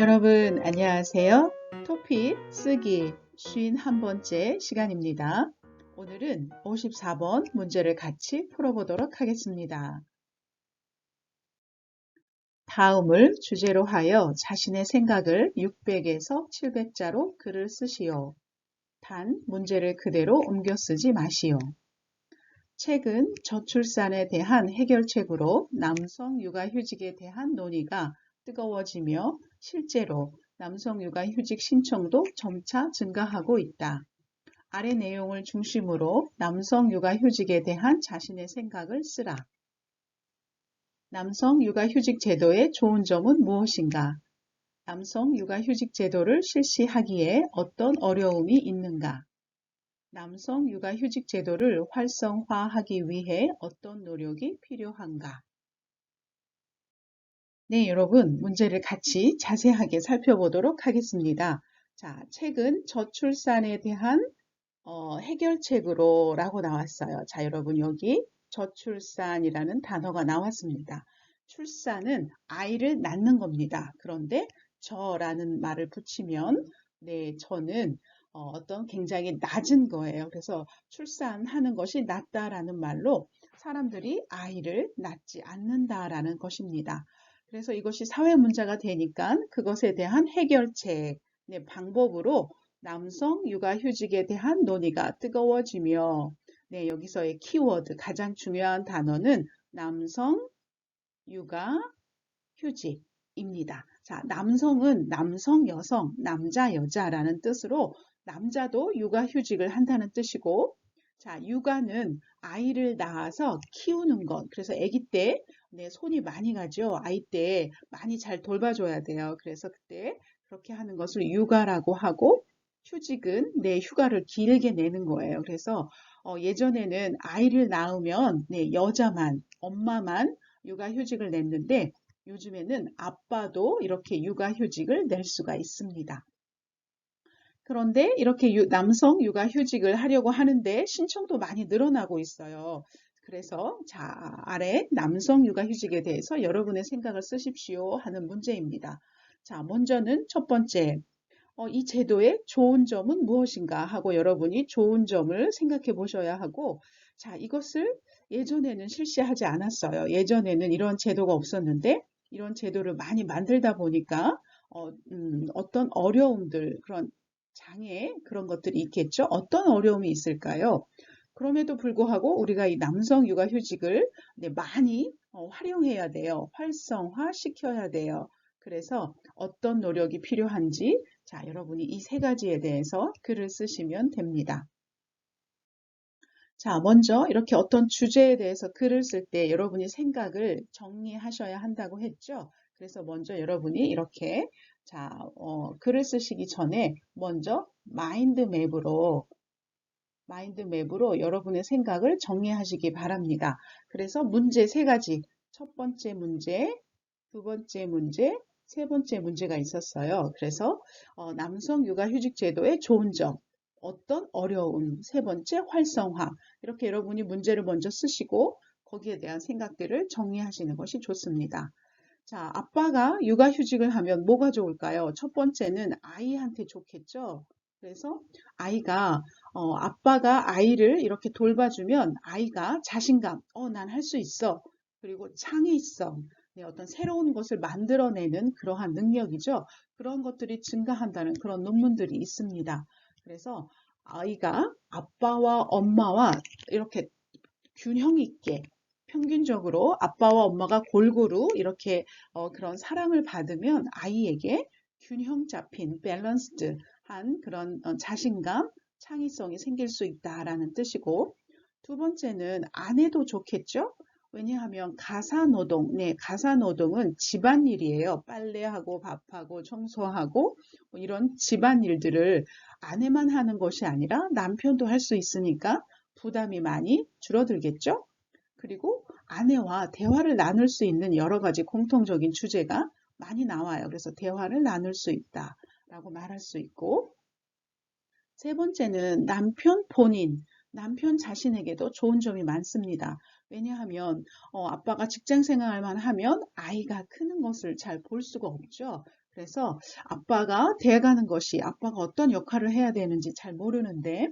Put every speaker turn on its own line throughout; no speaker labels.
여러분 안녕하세요. 토픽 쓰기 51번째 시간입니다. 오늘은 54번 문제를 같이 풀어보도록 하겠습니다. 다음을 주제로 하여 자신의 생각을 600에서 700자로 글을 쓰시오. 단 문제를 그대로 옮겨 쓰지 마시오. 최근 저출산에 대한 해결책으로 남성 육아휴직에 대한 논의가 뜨거워지며 실제로 남성 육아휴직 신청도 점차 증가하고 있다. 아래 내용을 중심으로 남성 육아휴직에 대한 자신의 생각을 쓰라. 남성 육아휴직 제도의 좋은 점은 무엇인가? 남성 육아휴직 제도를 실시하기에 어떤 어려움이 있는가? 남성 육아휴직 제도를 활성화하기 위해 어떤 노력이 필요한가? 네, 여러분, 문제를 같이 자세하게 살펴보도록 하겠습니다. 자, 최근 저출산에 대한 해결책으로 라고 나왔어요. 자, 여러분, 여기 저출산이라는 단어가 나왔습니다. 출산은 아이를 낳는 겁니다. 그런데 저라는 말을 붙이면, 네, 저는 어떤 굉장히 낮은 거예요. 그래서 출산하는 것이 낮다라는 말로 사람들이 아이를 낳지 않는다라는 것입니다. 그래서 이것이 사회 문제가 되니까 그것에 대한 해결책, 네, 방법으로 남성 육아휴직에 대한 논의가 뜨거워지며, 네, 여기서의 키워드, 가장 중요한 단어는 남성 육아휴직입니다. 자, 남성은 남성, 여성, 남자, 여자라는 뜻으로 남자도 육아휴직을 한다는 뜻이고, 자, 육아는 아이를 낳아서 키우는 것. 그래서 아기 때 네, 손이 많이 가죠. 아이 때 많이 잘 돌봐줘야 돼요. 그래서 그때 그렇게 하는 것을 육아라고 하고, 휴직은 내 휴가를 길게 내는 거예요. 그래서 예전에는 아이를 낳으면 네, 여자만, 엄마만 육아휴직을 냈는데 요즘에는 아빠도 이렇게 육아휴직을 낼 수가 있습니다. 그런데 이렇게 남성 육아휴직을 하려고 하는데 신청도 많이 늘어나고 있어요. 그래서 자, 아래 남성 육아휴직에 대해서 여러분의 생각을 쓰십시오 하는 문제입니다. 자, 먼저는 첫 번째, 이 제도의 좋은 점은 무엇인가 하고 여러분이 좋은 점을 생각해 보셔야 하고, 자, 이것을 예전에는 실시하지 않았어요. 예전에는 이런 제도가 없었는데, 이런 제도를 많이 만들다 보니까, 어떤 어려움들, 그런 장애, 그런 것들이 있겠죠? 어떤 어려움이 있을까요? 그럼에도 불구하고 우리가 이 남성 육아휴직을 많이 활용해야 돼요. 활성화 시켜야 돼요. 그래서 어떤 노력이 필요한지 자, 여러분이 이 세 가지에 대해서 글을 쓰시면 됩니다. 자, 먼저 이렇게 어떤 주제에 대해서 글을 쓸 때 여러분이 생각을 정리하셔야 한다고 했죠. 그래서 먼저 여러분이 이렇게 자, 글을 쓰시기 전에 먼저 마인드맵으로 여러분의 생각을 정리하시기 바랍니다. 그래서 문제 세 가지, 첫 번째 문제, 두 번째 문제, 세 번째 문제가 있었어요. 그래서 남성 육아휴직 제도의 좋은 점, 어떤 어려움, 세 번째 활성화, 이렇게 여러분이 문제를 먼저 쓰시고 거기에 대한 생각들을 정리하시는 것이 좋습니다. 자, 아빠가 육아휴직을 하면 뭐가 좋을까요? 첫 번째는 아이한테 좋겠죠. 그래서 아이가 아빠가 아이를 이렇게 돌봐주면 아이가 자신감, 난 할 수 있어. 그리고 창의성, 네, 어떤 새로운 것을 만들어내는 그러한 능력이죠. 그런 것들이 증가한다는 그런 논문들이 있습니다. 그래서 아이가 아빠와 엄마와 이렇게 균형 있게 평균적으로 아빠와 엄마가 골고루 이렇게 그런 사랑을 받으면 아이에게 균형 잡힌 밸런스드한 그런 자신감, 창의성이 생길 수 있다라는 뜻이고 두 번째는 아내도 좋겠죠? 왜냐하면 가사노동, 네, 가사노동은 집안일이에요. 빨래하고 밥하고 청소하고 뭐 이런 집안일들을 아내만 하는 것이 아니라 남편도 할 수 있으니까 부담이 많이 줄어들겠죠? 그리고 아내와 대화를 나눌 수 있는 여러 가지 공통적인 주제가 많이 나와요. 그래서 대화를 나눌 수 있다라고 말할 수 있고, 세 번째는 남편 자신에게도 좋은 점이 많습니다. 왜냐하면 아빠가 직장 생활만 하면 아이가 크는 것을 잘 볼 수가 없죠. 그래서 아빠가 돼가는 것이 아빠가 어떤 역할을 해야 되는지 잘 모르는데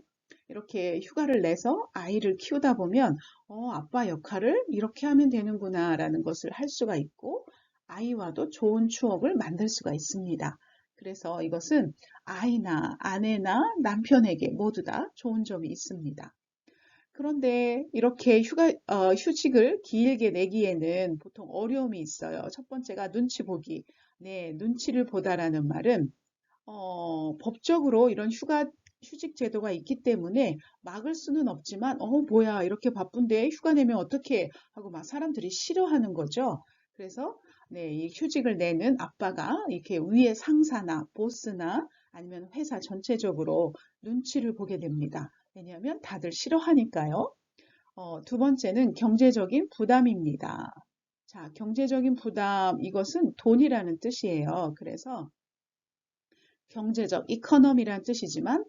이렇게 휴가를 내서 아이를 키우다 보면 아빠 역할을 이렇게 하면 되는구나 라는 것을 할 수가 있고 아이와도 좋은 추억을 만들 수가 있습니다. 그래서 이것은 아이나 아내나 남편에게 모두 다 좋은 점이 있습니다. 그런데 이렇게 휴직을 길게 내기에는 보통 어려움이 있어요. 첫 번째가 눈치 보기. 네, 눈치를 보다라는 말은 법적으로 이런 휴직 제도가 있기 때문에 막을 수는 없지만, 뭐야, 이렇게 바쁜데 휴가 내면 어떡해? 하고 막 사람들이 싫어하는 거죠. 그래서, 네, 이 휴직을 내는 아빠가 이렇게 위에 상사나 보스나 아니면 회사 전체적으로 눈치를 보게 됩니다. 왜냐하면 다들 싫어하니까요. 두 번째는 경제적인 부담입니다. 자, 경제적인 부담, 이것은 돈이라는 뜻이에요. 그래서 경제적, 이코노미라는 뜻이지만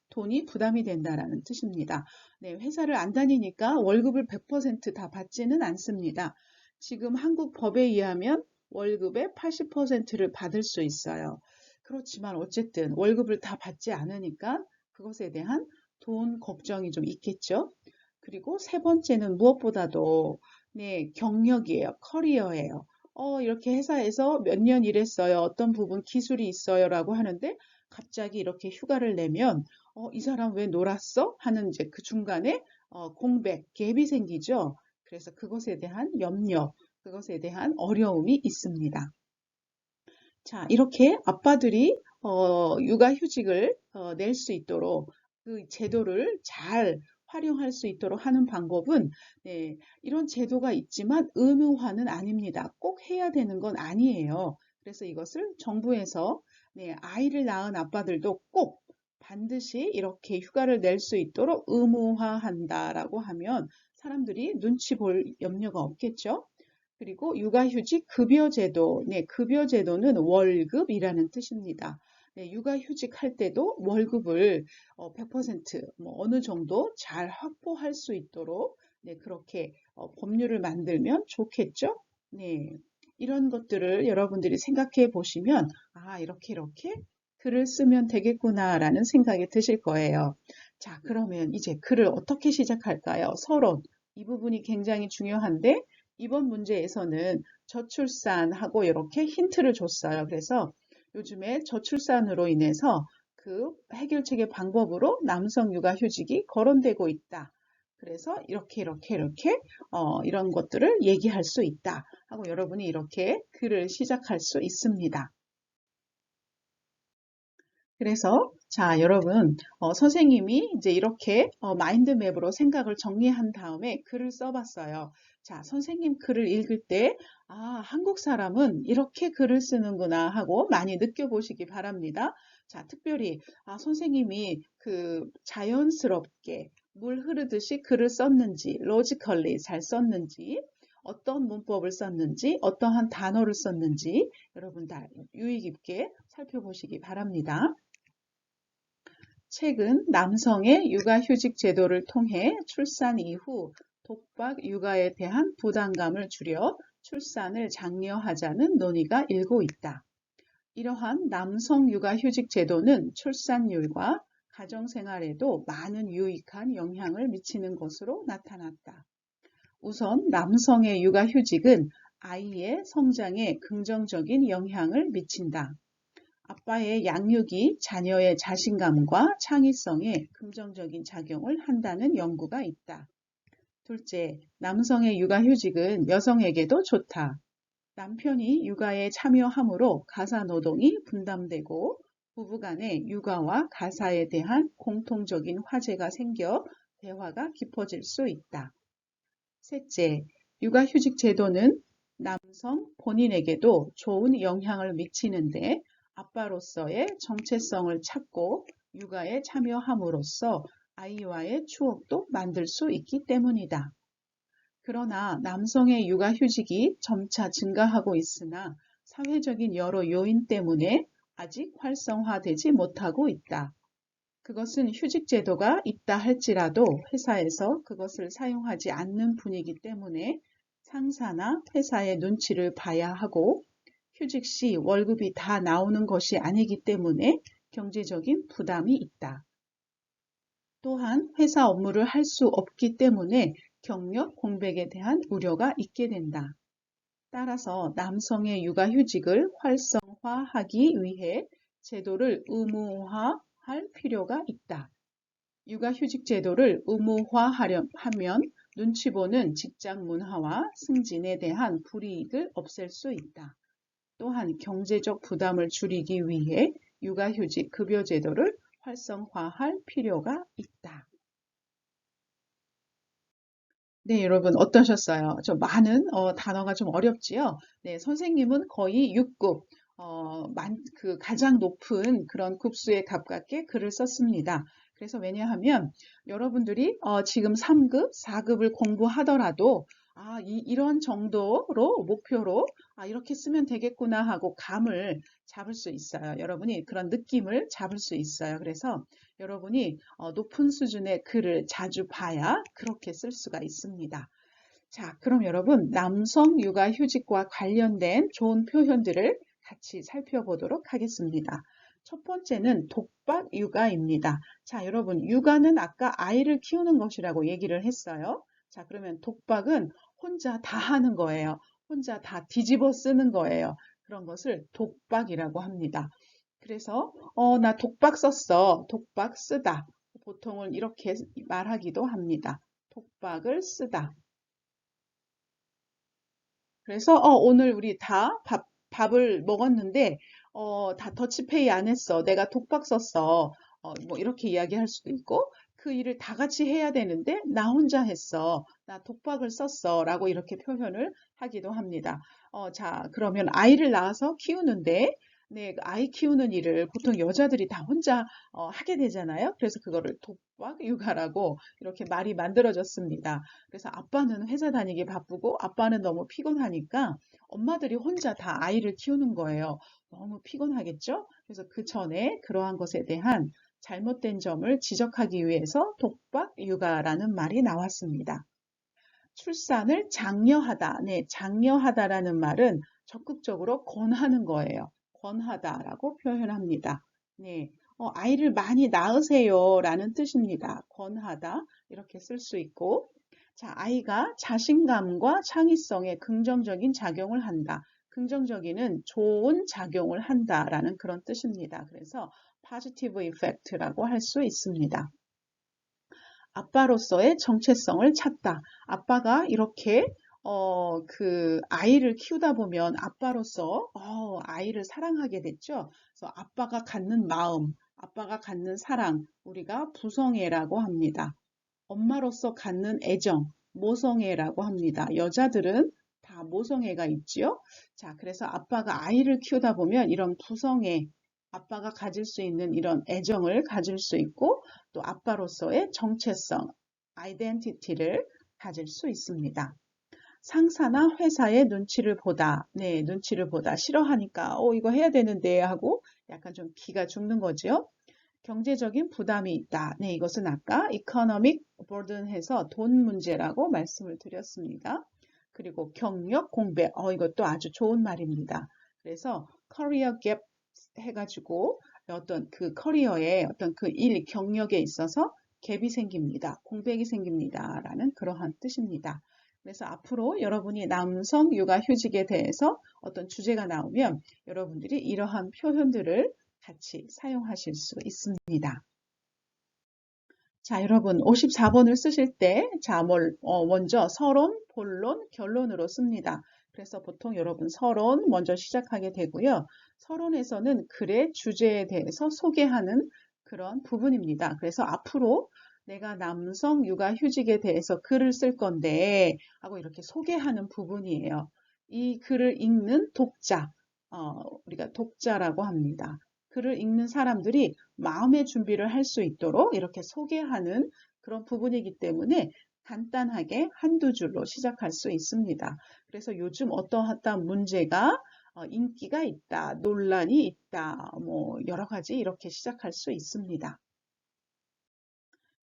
돈이 부담이 된다라는 뜻입니다. 네, 회사를 안 다니니까 월급을 100%다 받지는 않습니다. 지금 한국 법에 의하면 월급의 80%를 받을 수 있어요. 그렇지만 어쨌든 월급을 다 받지 않으니까 그것에 대한 돈 걱정이 좀 있겠죠. 그리고 세 번째는 무엇보다도 네, 경력이에요. 커리어예요. 이렇게 회사에서 몇 년 일했어요. 어떤 부분 기술이 있어요. 라고 하는데 갑자기 이렇게 휴가를 내면 이 사람 왜 놀았어? 하는 이제 그 중간에 공백, 갭이 생기죠. 그래서 그것에 대한 염려, 그것에 대한 어려움이 있습니다. 자, 이렇게 아빠들이 육아휴직을 낼 수 있도록 그 제도를 잘 활용할 수 있도록 하는 방법은 네, 이런 제도가 있지만 의무화는 아닙니다. 꼭 해야 되는 건 아니에요. 그래서 이것을 정부에서 네, 아이를 낳은 아빠들도 꼭 반드시 이렇게 휴가를 낼 수 있도록 의무화한다라고 하면 사람들이 눈치 볼 염려가 없겠죠. 그리고 육아휴직 급여제도, 네, 급여제도는 월급이라는 뜻입니다. 네, 육아휴직 할 때도 월급을 100% 뭐 어느 정도 잘 확보할 수 있도록 네, 그렇게 법률을 만들면 좋겠죠? 네, 이런 것들을 여러분들이 생각해 보시면 이렇게 글을 쓰면 되겠구나라는 생각이 드실 거예요. 자, 그러면 이제 글을 어떻게 시작할까요? 서론. 이 부분이 굉장히 중요한데 이번 문제에서는 저출산하고 이렇게 힌트를 줬어요. 그래서 요즘에 저출산으로 인해서 그 해결책의 방법으로 남성 육아휴직이 거론되고 있다. 그래서 이렇게 이런 것들을 얘기할 수 있다 하고 여러분이 이렇게 글을 시작할 수 있습니다. 그래서 자 여러분 선생님이 이제 이렇게 마인드맵으로 생각을 정리한 다음에 글을 써봤어요. 자 선생님 글을 읽을 때 한국 사람은 이렇게 글을 쓰는구나 하고 많이 느껴보시기 바랍니다. 자 특별히 선생님이 그 자연스럽게 물 흐르듯이 글을 썼는지 로지컬리 잘 썼는지 어떤 문법을 썼는지 어떠한 단어를 썼는지 여러분 다 유의 깊게 살펴보시기 바랍니다. 책은 남성의 육아휴직 제도를 통해 출산 이후 독박 육아에 대한 부담감을 줄여 출산을 장려하자는 논의가 일고 있다. 이러한 남성 육아휴직 제도는 출산율과 가정생활에도 많은 유익한 영향을 미치는 것으로 나타났다. 우선 남성의 육아휴직은 아이의 성장에 긍정적인 영향을 미친다. 아빠의 양육이 자녀의 자신감과 창의성에 긍정적인 작용을 한다는 연구가 있다. 둘째, 남성의 육아휴직은 여성에게도 좋다. 남편이 육아에 참여함으로 가사노동이 분담되고 부부간의 육아와 가사에 대한 공통적인 화제가 생겨 대화가 깊어질 수 있다. 셋째, 육아휴직 제도는 남성 본인에게도 좋은 영향을 미치는데 아빠로서의 정체성을 찾고 육아에 참여함으로써 아이와의 추억도 만들 수 있기 때문이다. 그러나 남성의 육아휴직이 점차 증가하고 있으나 사회적인 여러 요인 때문에 아직 활성화되지 못하고 있다. 그것은 휴직 제도가 있다 할지라도 회사에서 그것을 사용하지 않는 분위기 때문에 상사나 회사의 눈치를 봐야 하고 휴직 시 월급이 다 나오는 것이 아니기 때문에 경제적인 부담이 있다. 또한 회사 업무를 할 수 없기 때문에 경력 공백에 대한 우려가 있게 된다. 따라서 남성의 육아휴직을 활성화하기 위해 제도를 의무화할 필요가 있다. 육아휴직 제도를 의무화하려 하면 눈치 보는 직장 문화와 승진에 대한 불이익을 없앨 수 있다. 또한 경제적 부담을 줄이기 위해 육아휴직 급여 제도를 활성화할 필요가 있다. 네, 여러분 어떠셨어요? 좀 많은 단어가 좀 어렵지요? 네, 선생님은 거의 6급, 그 가장 높은 그런 급수에 가깝게 글을 썼습니다. 그래서 왜냐하면 여러분들이 지금 3급, 4급을 공부하더라도 이런 정도로 목표로 이렇게 쓰면 되겠구나 하고 감을 잡을 수 있어요. 여러분이 그런 느낌을 잡을 수 있어요. 그래서 여러분이 높은 수준의 글을 자주 봐야 그렇게 쓸 수가 있습니다. 자, 그럼 여러분 남성 육아휴직과 관련된 좋은 표현들을 같이 살펴보도록 하겠습니다. 첫 번째는 독박 육아입니다. 자, 여러분 육아는 아까 아이를 키우는 것이라고 얘기를 했어요. 자, 그러면 독박은 혼자 다 하는 거예요. 혼자 다 뒤집어 쓰는 거예요. 그런 것을 독박이라고 합니다. 그래서 나 독박 썼어. 독박 쓰다. 보통은 이렇게 말하기도 합니다. 독박을 쓰다. 그래서 오늘 우리 다 밥을 먹었는데 다 더치페이 안 했어. 내가 독박 썼어. 뭐 이렇게 이야기할 수도 있고 그 일을 다 같이 해야 되는데 나 혼자 했어. 나 독박을 썼어. 라고 이렇게 표현을 하기도 합니다. 자, 그러면 아이를 낳아서 키우는데 네, 그 아이 키우는 일을 보통 여자들이 다 혼자 하게 되잖아요. 그래서 그거를 독박 육아라고 이렇게 말이 만들어졌습니다. 그래서 아빠는 회사 다니기 바쁘고 아빠는 너무 피곤하니까 엄마들이 혼자 다 아이를 키우는 거예요. 너무 피곤하겠죠? 그래서 그 전에 그러한 것에 대한 잘못된 점을 지적하기 위해서 독박 육아라는 말이 나왔습니다. 출산을 장려하다. 네, 장려하다라는 말은 적극적으로 권하는 거예요. 권하다라고 표현합니다. 네, 아이를 많이 낳으세요 라는 뜻입니다. 권하다 이렇게 쓸 수 있고 자, 아이가 자신감과 창의성에 긍정적인 작용을 한다. 긍정적인은 좋은 작용을 한다라는 그런 뜻입니다. 그래서 positive effect라고 할 수 있습니다. 아빠로서의 정체성을 찾다. 아빠가 이렇게 그 아이를 키우다 보면 아빠로서 아이를 사랑하게 됐죠. 그래서 아빠가 갖는 마음, 아빠가 갖는 사랑, 우리가 부성애라고 합니다. 엄마로서 갖는 애정, 모성애라고 합니다. 여자들은 다 모성애가 있지요. 자, 그래서 아빠가 아이를 키우다 보면 이런 부성애, 아빠가 가질 수 있는 이런 애정을 가질 수 있고 또 아빠로서의 정체성, 아이덴티티를 가질 수 있습니다. 상사나 회사의 눈치를 보다, 네, 눈치를 보다 싫어하니까 이거 해야 되는데 하고 약간 좀 기가 죽는 거죠. 경제적인 부담이 있다. 네, 이것은 아까 economic burden 해서 돈 문제라고 말씀을 드렸습니다. 그리고 경력 공백, 이것도 아주 좋은 말입니다. 그래서 career gap 해가지고 어떤 그 커리어에 어떤 그 일, 경력에 있어서 갭이 생깁니다. 공백이 생깁니다. 라는 그러한 뜻입니다. 그래서 앞으로 여러분이 남성 육아휴직에 대해서 어떤 주제가 나오면 여러분들이 이러한 표현들을 같이 사용하실 수 있습니다. 자, 여러분 54번을 쓰실 때 자, 먼저 서론, 본론, 결론으로 씁니다. 그래서 보통 여러분 서론 먼저 시작하게 되고요. 서론에서는 글의 주제에 대해서 소개하는 그런 부분입니다. 그래서 앞으로 내가 남성 육아휴직에 대해서 글을 쓸 건데 하고 이렇게 소개하는 부분이에요. 이 글을 읽는 독자, 우리가 독자라고 합니다. 글을 읽는 사람들이 마음의 준비를 할 수 있도록 이렇게 소개하는 그런 부분이기 때문에 간단하게 한두 줄로 시작할 수 있습니다. 그래서 요즘 어떠한 문제가 인기가 있다, 논란이 있다, 뭐 여러 가지 이렇게 시작할 수 있습니다.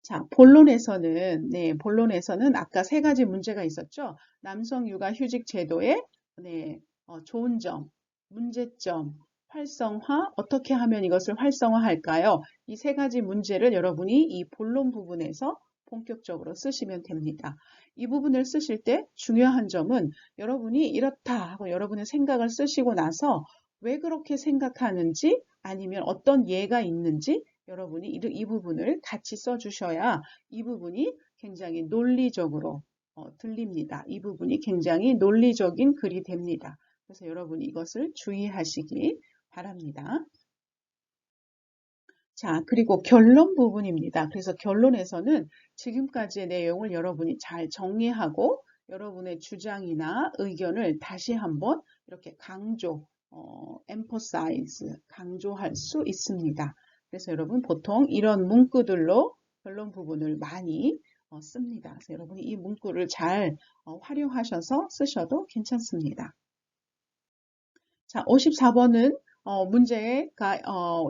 자, 본론에서는 아까 세 가지 문제가 있었죠. 남성 육아 휴직 제도의 네, 좋은 점, 문제점, 활성화, 어떻게 하면 이것을 활성화할까요? 이 세 가지 문제를 여러분이 이 본론 부분에서 본격적으로 쓰시면 됩니다. 이 부분을 쓰실 때 중요한 점은 여러분이 이렇다 하고 여러분의 생각을 쓰시고 나서 왜 그렇게 생각하는지 아니면 어떤 예가 있는지 여러분이 이 부분을 같이 써주셔야 이 부분이 굉장히 논리적으로 들립니다. 이 부분이 굉장히 논리적인 글이 됩니다. 그래서 여러분이 이것을 주의하시기 바랍니다. 자, 그리고 결론 부분입니다. 그래서 결론에서는 지금까지의 내용을 여러분이 잘 정리하고 여러분의 주장이나 의견을 다시 한번 이렇게 emphasize, 강조할 수 있습니다. 그래서 여러분 보통 이런 문구들로 결론 부분을 많이 씁니다. 그래서 여러분이 이 문구를 잘 활용하셔서 쓰셔도 괜찮습니다. 자, 54번은 문제가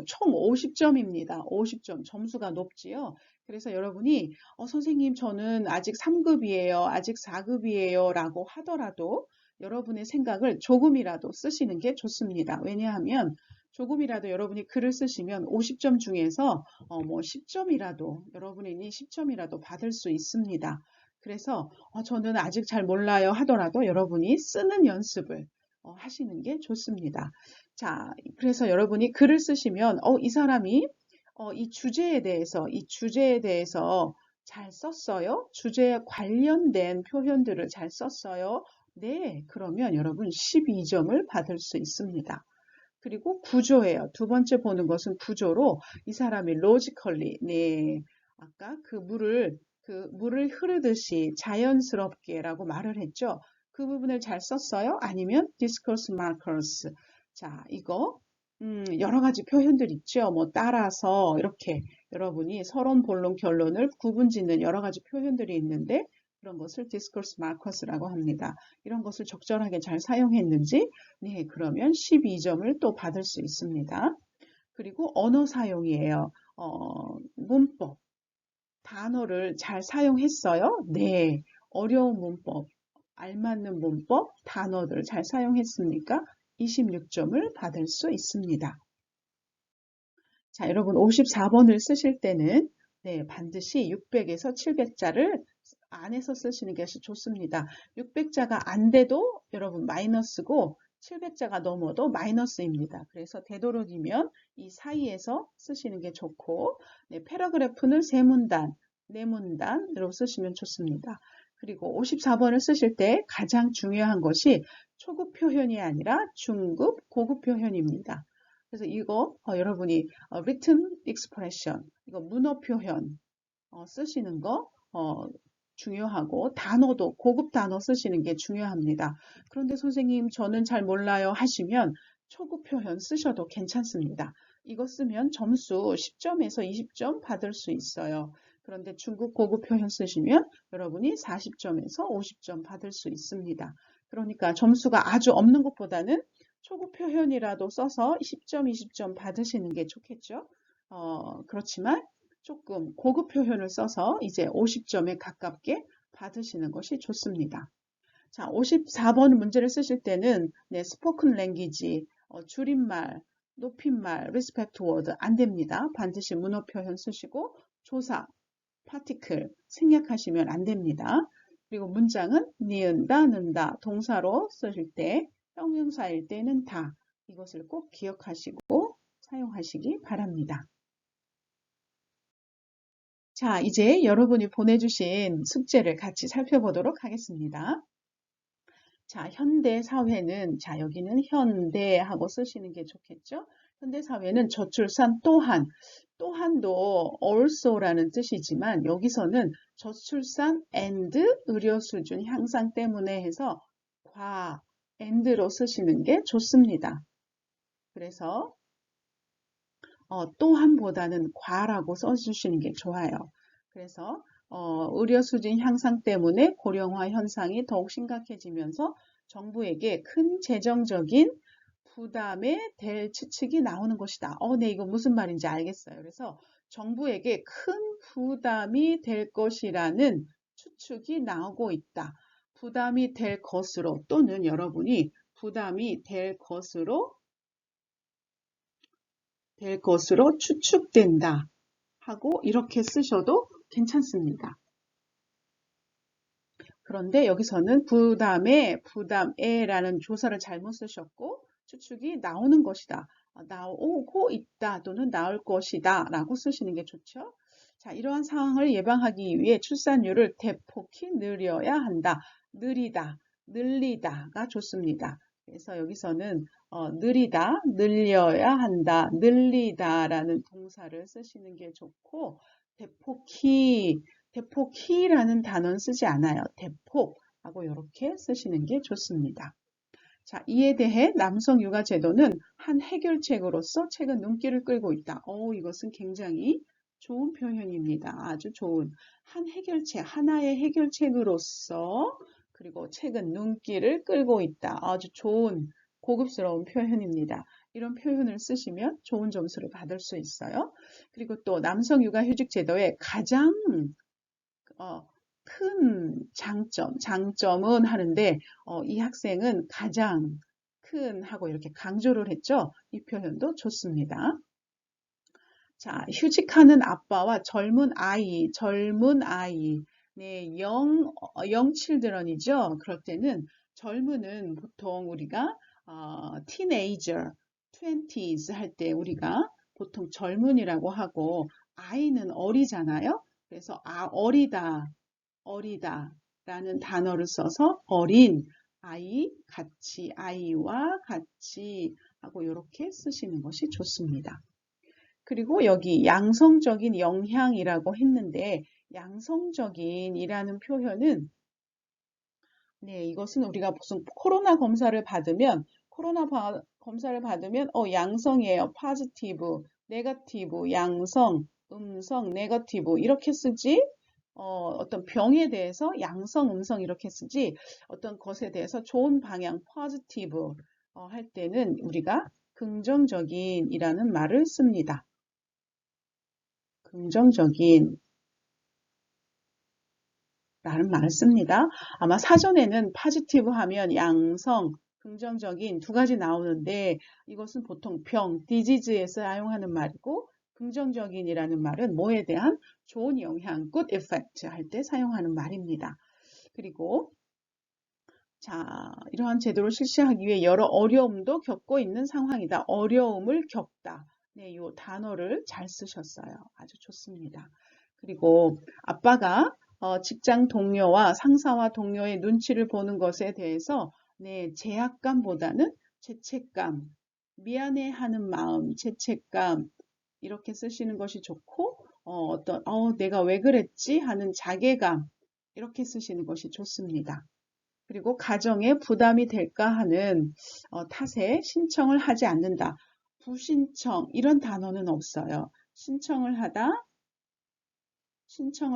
총 50점입니다. 50점 점수가 높지요. 그래서 여러분이 선생님 저는 아직 3급이에요. 아직 4급이에요. 라고 하더라도 여러분의 생각을 조금이라도 쓰시는 게 좋습니다. 왜냐하면 조금이라도 여러분이 글을 쓰시면 50점 중에서 뭐 10점이라도 여러분이 10점이라도 받을 수 있습니다. 그래서 저는 아직 잘 몰라요 하더라도 여러분이 쓰는 연습을 하시는 게 좋습니다. 자, 그래서 여러분이 글을 쓰시면 이 사람이 이 주제에 대해서 잘 썼어요? 주제에 관련된 표현들을 잘 썼어요? 네, 그러면 여러분 12점을 받을 수 있습니다. 그리고 구조예요. 두 번째 보는 것은 구조로 이 사람이 logically, 네, 아까 그 물을 흐르듯이 자연스럽게라고 말을 했죠. 그 부분을 잘 썼어요? 아니면 discourse markers. 자, 이거 여러 가지 표현들 있죠. 뭐 따라서 이렇게 여러분이 서론, 본론, 결론을 구분짓는 여러 가지 표현들이 있는데 그런 것을 discourse markers라고 합니다. 이런 것을 적절하게 잘 사용했는지 네, 그러면 12점을 또 받을 수 있습니다. 그리고 언어 사용이에요. 문법. 단어를 잘 사용했어요? 네. 어려운 문법, 알맞는 문법, 단어들 잘 사용했습니까? 26점을 받을 수 있습니다. 자, 여러분 54번을 쓰실 때는 네, 반드시 600에서 700자를 안에서 쓰시는 것이 좋습니다. 600자가 안 돼도 여러분 마이너스고 700자가 넘어도 마이너스입니다. 그래서 되도록이면 이 사이에서 쓰시는 게 좋고 네, 패러그래프는 3문단, 4문단으로 쓰시면 좋습니다. 그리고 54번을 쓰실 때 가장 중요한 것이 초급 표현이 아니라 중급, 고급 표현입니다. 그래서 이거 여러분이 written expression, 이거 문어 표현 쓰시는 거 중요하고 단어도 고급 단어 쓰시는 게 중요합니다. 그런데 선생님 저는 잘 몰라요 하시면 초급 표현 쓰셔도 괜찮습니다. 이거 쓰면 점수 10점에서 20점 받을 수 있어요. 그런데 중급 고급 표현 쓰시면 여러분이 40점에서 50점 받을 수 있습니다. 그러니까 점수가 아주 없는 것보다는 초급 표현이라도 써서 10점, 20점 받으시는 게 좋겠죠. 그렇지만 조금 고급 표현을 써서 이제 50점에 가깝게 받으시는 것이 좋습니다. 자, 54번 문제를 쓰실 때는 네, 스포큰 랭귀지, 줄임말, 높임말, 리스펙트 워드 안 됩니다. 반드시 문어 표현 쓰시고 조사, 파티클 생략하시면 안 됩니다. 그리고 문장은 니은다, 는다, 동사로 쓰실 때 형용사일 때는 다 이것을 꼭 기억하시고 사용하시기 바랍니다. 자, 이제 여러분이 보내주신 숙제를 같이 살펴보도록 하겠습니다. 자, 현대 사회는, 자, 여기는 현대 하고 쓰시는 게 좋겠죠? 현대 사회는 저출산 또한도 also라는 뜻이지만 여기서는 저출산 and 의료 수준 향상 때문에 해서 and로 쓰시는 게 좋습니다. 그래서 또한보다는 과라고 써주시는 게 좋아요. 그래서 의료 수준 향상 때문에 고령화 현상이 더욱 심각해지면서 정부에게 큰 재정적인 부담에 될 추측이 나오는 것이다. 네, 이거 무슨 말인지 알겠어요. 그래서 정부에게 큰 부담이 될 것이라는 추측이 나오고 있다. 부담이 될 것으로 또는 여러분이 부담이 될 것으로 추측된다 하고 이렇게 쓰셔도 괜찮습니다. 그런데 여기서는 부담에라는 조사를 잘못 쓰셨고 추측이 나오는 것이다. 나오고 있다 또는 나올 것이다 라고 쓰시는 게 좋죠. 자, 이러한 상황을 예방하기 위해 출산율을 대폭히 늘려야 한다. 느리다, 늘리다가 좋습니다. 그래서 여기서는 느리다, 늘려야 한다, 늘리다라는 동사를 쓰시는 게 좋고 대폭히라는 단어는 쓰지 않아요. 대폭하고 이렇게 쓰시는 게 좋습니다. 자, 이에 대해 남성 육아 제도는 한 해결책으로서 최근 눈길을 끌고 있다. 이것은 굉장히 좋은 표현입니다. 아주 좋은 하나의 해결책으로서 그리고 최근 눈길을 끌고 있다. 아주 좋은 고급스러운 표현입니다. 이런 표현을 쓰시면 좋은 점수를 받을 수 있어요. 그리고 또 남성 육아휴직 제도의 가장 큰 장점은 하는데 이 학생은 가장 큰 하고 이렇게 강조를 했죠. 이 표현도 좋습니다. 자, 휴직하는 아빠와 젊은 아이, 네, 영 칠드런이죠. 그럴 때는 젊은은 보통 우리가 teenager, 20s 할 때 우리가 보통 젊은이라고 하고 아이는 어리잖아요. 그래서 어리다라는 단어를 써서 어린 아이와 같이 하고 이렇게 쓰시는 것이 좋습니다. 그리고 여기 양성적인 영향이라고 했는데 양성적인이라는 표현은 네, 이것은 우리가 무슨 검사를 받으면 양성이에요. positive, negative, 양성, 음성, negative 이렇게 쓰지. 어떤 병에 대해서 양성, 음성 이렇게 쓰지. 어떤 것에 대해서 좋은 방향, positive 할 때는 우리가 긍정적인이라는 말을 씁니다. 긍정적인 라는 말을 씁니다. 아마 사전에는 positive 하면 양성, 긍정적인 두 가지 나오는데 이것은 보통 disease에 사용하는 말이고 긍정적인이라는 말은 뭐에 대한 좋은 영향, good effect 할 때 사용하는 말입니다. 그리고 자, 이러한 제도를 실시하기 위해 여러 어려움도 겪고 있는 상황이다. 어려움을 겪다. 네, 이 단어를 잘 쓰셨어요. 아주 좋습니다. 그리고 아빠가 직장 동료와 상사와 동료의 눈치를 보는 것에 대해서 네, 제약감보다는 죄책감, 미안해하는 마음, 죄책감 이렇게 쓰시는 것이 좋고 내가 왜 그랬지 하는 자괴감 이렇게 쓰시는 것이 좋습니다. 그리고 가정에 부담이 될까 하는 탓에 신청을 하지 않는다. 부신청 이런 단어는 없어요. 신청을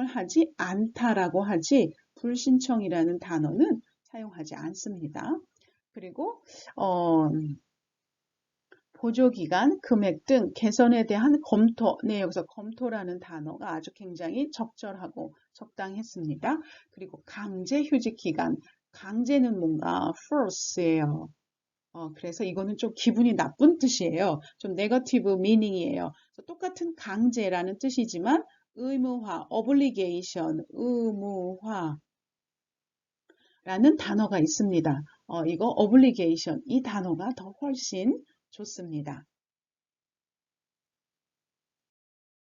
하지 않다라고 하지 불신청이라는 단어는 사용하지 않습니다. 그리고 보조기간, 금액 등 개선에 대한 검토, 네, 여기서 검토라는 단어가 아주 굉장히 적절하고 적당했습니다. 그리고 강제휴직 기간, 강제는 뭔가 force예요. 그래서 이거는 좀 기분이 나쁜 뜻이에요. 좀 네거티브 미닝이에요. 똑같은 강제라는 뜻이지만 의무화, obligation, 의무화라는 단어가 있습니다. 이거 obligation, 이 단어가 더 훨씬 좋습니다.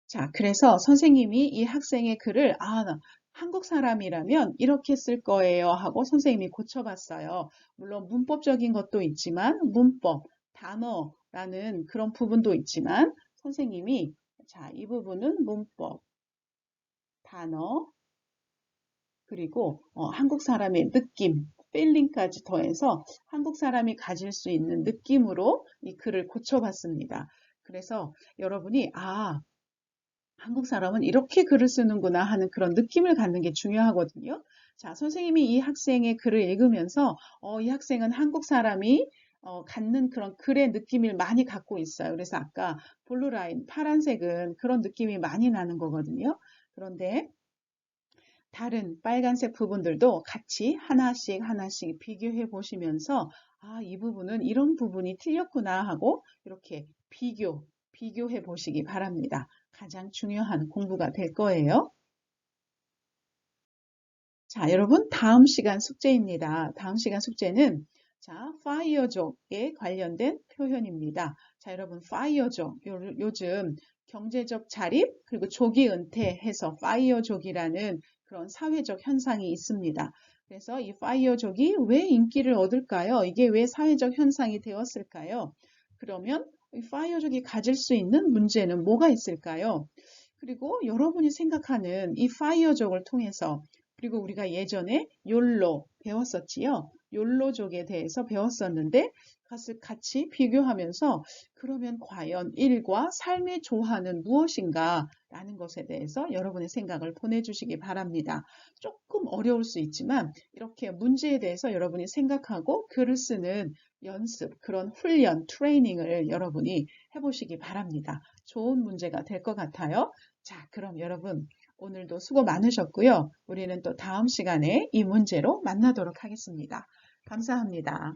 자, 그래서 선생님이 이 학생의 글을 한국 사람이라면 이렇게 쓸 거예요 하고 선생님이 고쳐봤어요. 물론 문법적인 것도 있지만 문법, 단어라는 그런 부분도 있지만 선생님이 자, 이 부분은 문법, 단어, 그리고 한국 사람의 느낌, 필링까지 더해서 한국 사람이 가질 수 있는 느낌으로 이 글을 고쳐봤습니다. 그래서 여러분이 한국 사람은 이렇게 글을 쓰는구나 하는 그런 느낌을 갖는 게 중요하거든요. 자, 선생님이 이 학생의 글을 읽으면서 이 학생은 한국 사람이 갖는 그런 글의 느낌을 많이 갖고 있어요. 그래서 아까 블루 라인, 파란색은 그런 느낌이 많이 나는 거거든요. 그런데 다른 빨간색 부분들도 같이 하나씩 비교해 보시면서 아, 이 부분은 이런 부분이 틀렸구나 하고 이렇게 비교해 보시기 바랍니다. 가장 중요한 공부가 될 거예요. 자, 여러분, 다음 시간 숙제입니다. 다음 시간 숙제는 자, 파이어족에 관련된 표현입니다. 자, 여러분, 파이어족, 요즘 경제적 자립, 그리고 조기 은퇴해서 파이어족이라는 그런 사회적 현상이 있습니다. 그래서 이 파이어족이 왜 인기를 얻을까요? 이게 왜 사회적 현상이 되었을까요? 그러면 이 파이어족이 가질 수 있는 문제는 뭐가 있을까요? 그리고 여러분이 생각하는 이 파이어족을 통해서 그리고 우리가 예전에 욜로 배웠었지요. 욜로족에 대해서 배웠었는데 그것을 같이 비교하면서 그러면 과연 일과 삶의 조화는 무엇인가 라는 것에 대해서 여러분의 생각을 보내주시기 바랍니다. 조금 어려울 수 있지만 이렇게 문제에 대해서 여러분이 생각하고 글을 쓰는 연습, 그런 훈련, 트레이닝을 여러분이 해보시기 바랍니다. 좋은 문제가 될 것 같아요. 자, 그럼 여러분 오늘도 수고 많으셨고요. 우리는 또 다음 시간에 이 문제로 만나도록 하겠습니다. 감사합니다.